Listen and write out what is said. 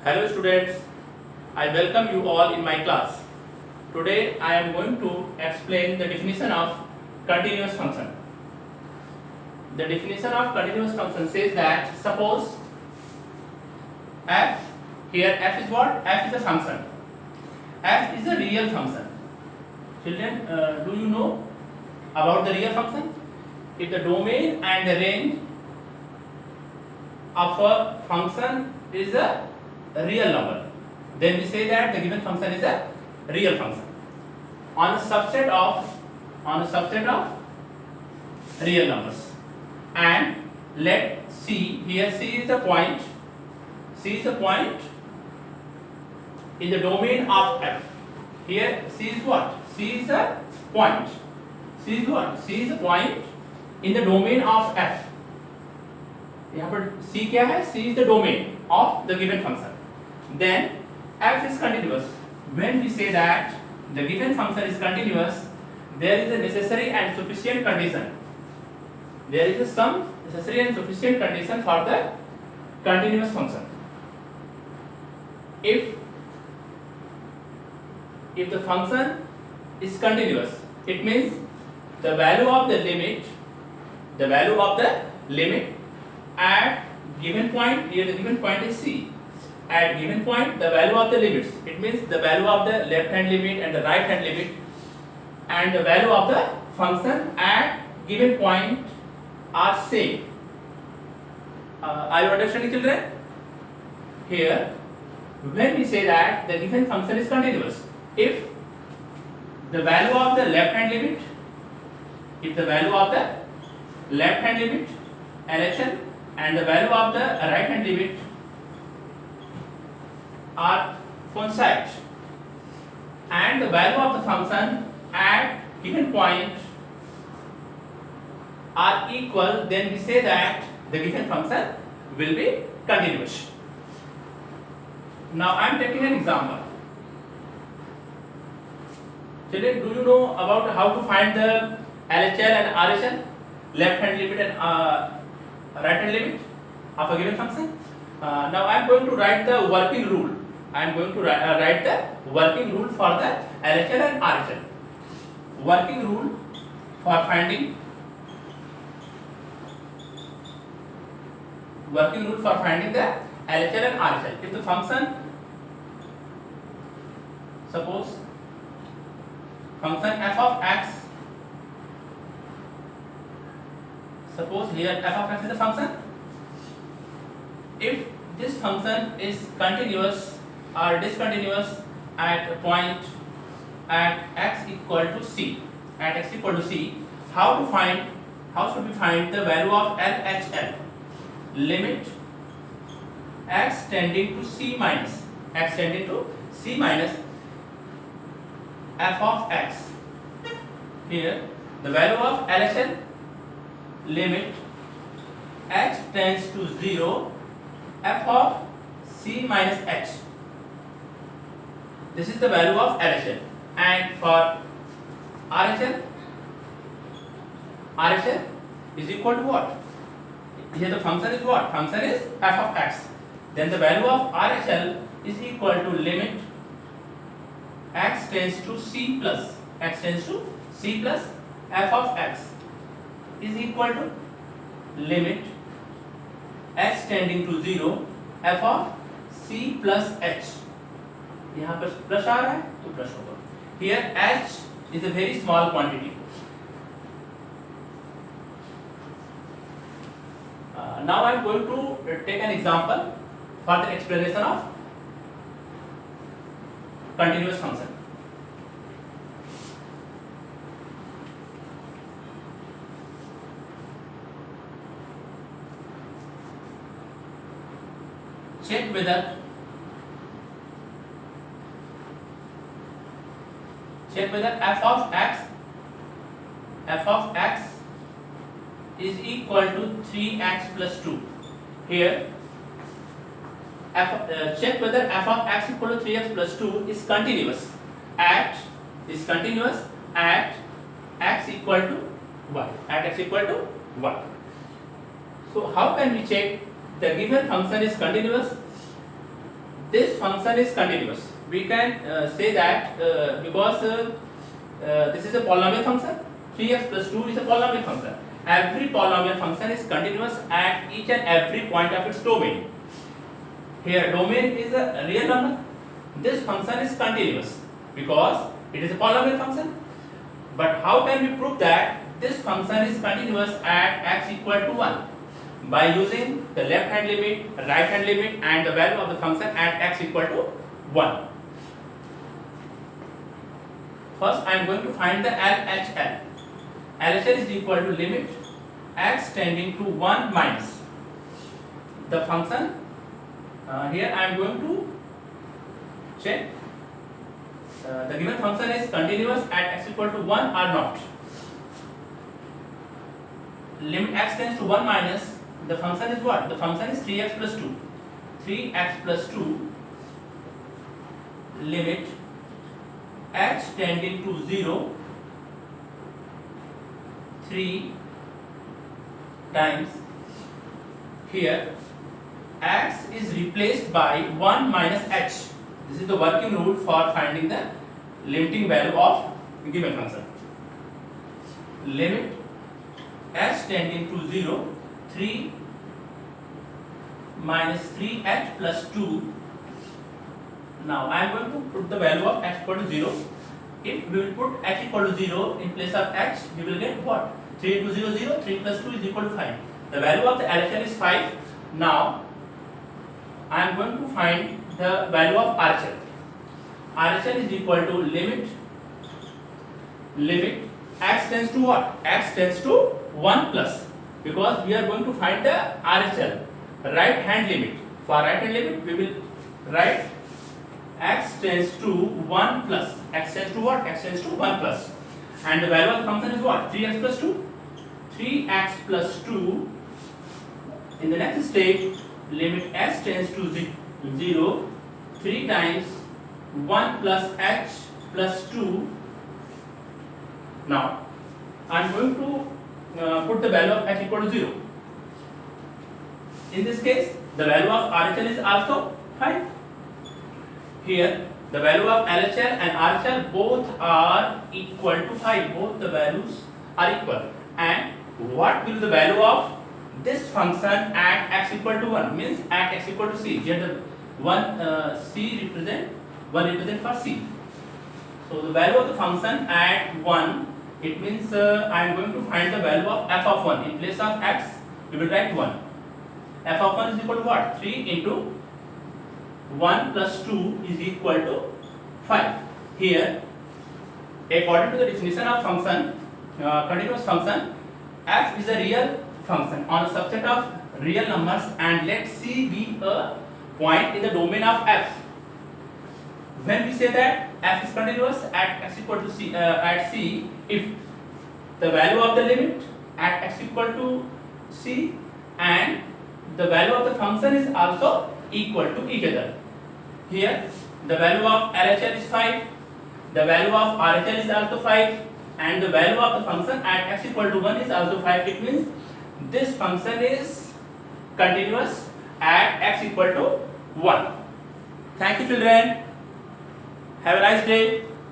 Hello students, I welcome you all in my class. Today I am going to explain the definition of continuous function. The definition of continuous function says that suppose f, here f is what? F is a function. F is a real function. Children, do you know about the real function? If the domain and the range of a function is a real number, then we say that the given function is a real function on a subset of real numbers. And let C, here C is the point in the domain of f. Here C is what? C is a point. C is what? C is a point in the domain of f. यहाँ पर C क्या है? C is the domain of the given function. Then f is continuous. When we say that the given function is continuous, there is a necessary and sufficient condition. There is some necessary and sufficient condition for the continuous function. If the function is continuous, it means the value of the limit at given point, here the given point is C. At given point, the value of the limits, it means the value of the left hand limit and the right hand limit, and the value of the function at given point are same. Are you understanding, children? Here, when we say that the given function is continuous, if the value of the left hand limit, LHS, and the value of the right hand limit are coincide, and the value of the function at given point are equal, then we say that the given function will be continuous. Now I am taking an example. Children, do you know about how to find the LHL and RHL, left hand limit and right hand limit of a given function? Now I am going to write the working rule. Write the working rule for the LHL and RHL. Working rule for finding the LHL and RHL. If the function, suppose function f of x, suppose here f of x is a function. If this function is continuous or discontinuous at a point at x equal to c, how should we find the value of LHL? Limit x tending to c minus f of x. Here the value of LHL, limit x tends to 0 f of c minus h. This is the value of LHL. And for RHL is equal to what? Here the function is what? Function is f of x. Then the value of RHL is equal to limit x tends to c plus f of x is equal to limit h tending to 0 f of c plus h. यहाँ पर plus आ रहा है तो plus होगा. Here h is a very small quantity. Now I am going to take an example for the explanation of continuous function. Check whether f of x is equal to 3x plus 2. Here check whether f of x equal to 3x plus 2 is continuous at x equal to 1. So how can we check the given function is continuous? this function is continuous. We can say that because this is a polynomial function, 3x plus 2 is a polynomial function. Every polynomial function is continuous at each and every point of its domain. Here domain is a real number. This function is continuous because it is a polynomial function. But how can we prove that this function is continuous at x equal to 1? By using the left hand limit, right hand limit and the value of the function at x equal to 1. First I am going to find the LHL. LHL is equal to limit x tending to 1 minus the function. Here I am going to check the given function is continuous at x equal to 1 or not. Limit x tends to 1 minus the function is what? The function is 3x plus 2. 3x plus 2 limit x tending to 0 3 times. Here x is replaced by 1 minus h. This is the working rule for finding the limiting value of given function. Limit h tending to 0 3 minus 3h plus 2. Now I am going to put the value of x equal to 0. If we will put h equal to 0 in place of h, we will get what? 3 into 0, 0, 3 plus 2 is equal to 5. The value of the LHL is 5. Now I am going to find the value of RHL. RHL is equal to limit x tends to what? X tends to 1 plus, because we are going to find the RHL, right hand limit. For right hand limit we will write x tends to 1 plus. X tends to what? X tends to 1 plus. And the value of the function is what? 3x plus 2. 3x plus 2. In the next stage, limit x tends to 0 3 times 1 plus h plus 2. Now I am going to put the value of h equal to 0. In this case, the value of RHL is also 5. Here the value of LHL and RHL both are equal to 5. Both the values are equal. And what will be the value of this function at x equal to 1? Means at x equal to c. Here the one c represent for c. So the value of the function at 1, it means I am going to find the value of f of 1. In place of x, we will write 1. F of 1 is equal to what? 3 into 1 plus 2 is equal to 5. Here, according to the definition of function, continuous function, f is a real function on a subset of real numbers, and let c be a point in the domain of f. When we say that f is continuous at x equal to c, at c, if the value of the limit at x equal to c and the value of the function is also equal to each other. Here the value of LHL is 5, the value of RHL is also 5, and the value of the function at x equal to 1 is also 5. It means this function is continuous at x equal to 1. Thank you children. Have a nice day.